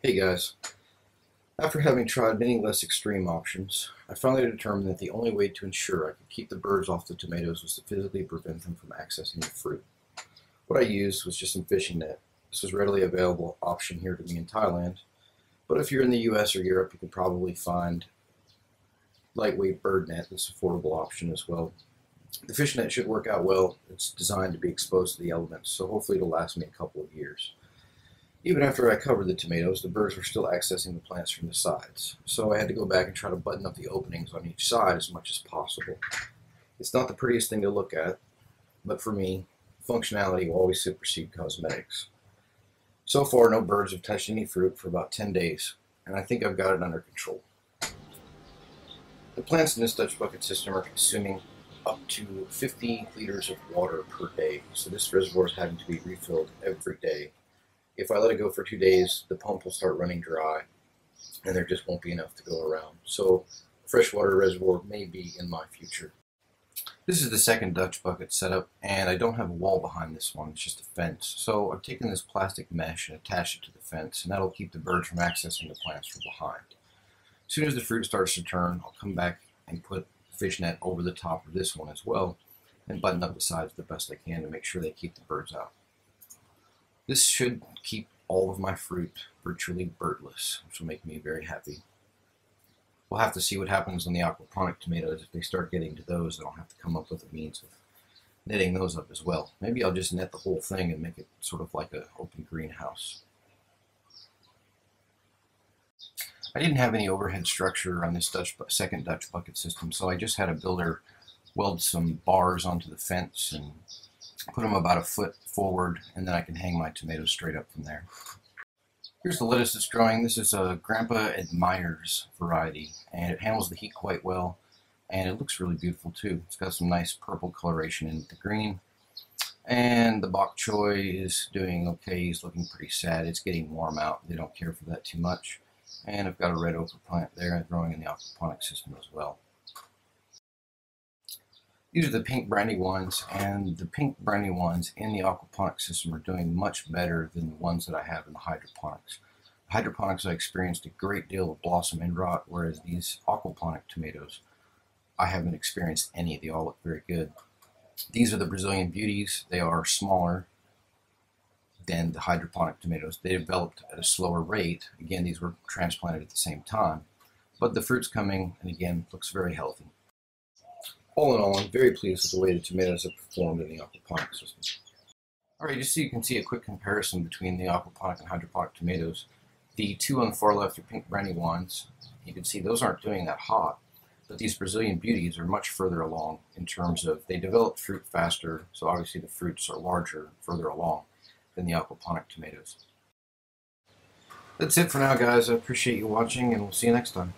Hey guys, after having tried many less extreme options, I finally determined that the only way to ensure I could keep the birds off the tomatoes was to physically prevent them from accessing the fruit. What I used was just some fishing net. This was a readily available option here to me in Thailand, but if you're in the US or Europe, you can probably find lightweight bird net, this affordable option as well. The fishing net should work out well. It's designed to be exposed to the elements, so hopefully it'll last me a couple of years. Even after I covered the tomatoes, the birds were still accessing the plants from the sides, so I had to go back and try to button up the openings on each side as much as possible. It's not the prettiest thing to look at, but for me, functionality will always supersede cosmetics. So far, no birds have touched any fruit for about 10 days, and I think I've got it under control. The plants in this Dutch bucket system are consuming up to 50 liters of water per day, so this reservoir is having to be refilled every day. If I let it go for 2 days, the pump will start running dry, and there just won't be enough to go around. So a freshwater reservoir may be in my future. This is the second Dutch bucket setup, and I don't have a wall behind this one, it's just a fence. So I've taken this plastic mesh and attached it to the fence, and that'll keep the birds from accessing the plants from behind. As soon as the fruit starts to turn, I'll come back and put the fish net over the top of this one as well, and button up the sides the best I can to make sure they keep the birds out. This should keep all of my fruit virtually birdless, which will make me very happy. We'll have to see what happens on the aquaponic tomatoes. If they start getting to those, then I'll have to come up with a means of netting those up as well. Maybe I'll just net the whole thing and make it sort of like an open greenhouse. I didn't have any overhead structure on this second Dutch bucket system, so I just had a builder weld some bars onto the fence and put them about a foot forward, and then I can hang my tomatoes straight up from there. Here's the lettuce that's growing. This is a Grandpa Admires variety, and it handles the heat quite well, and it looks really beautiful too. It's got some nice purple coloration in the green, and the bok choy is doing okay. He's looking pretty sad. It's getting warm out. They don't care for that too much. And I've got a red ochre plant there growing in the aquaponic system as well. These are the pink brandywines, and the pink brandywines in the aquaponic system are doing much better than the ones that I have in the hydroponics. Hydroponics, I experienced a great deal of blossom end rot, whereas these aquaponic tomatoes, I haven't experienced any. They all look very good. These are the Brazilian beauties. They are smaller than the hydroponic tomatoes. They developed at a slower rate. Again, these were transplanted at the same time, but the fruit's coming, and again, looks very healthy. All in all, I'm very pleased with the way the tomatoes have performed in the aquaponic system. Alright, just so you can see a quick comparison between the aquaponic and hydroponic tomatoes, the two on the far left are pink brandywines. You can see those aren't doing that hot, but these Brazilian beauties are much further along in terms of they develop fruit faster, so obviously the fruits are larger, further along than the aquaponic tomatoes. That's it for now, guys. I appreciate you watching, and we'll see you next time.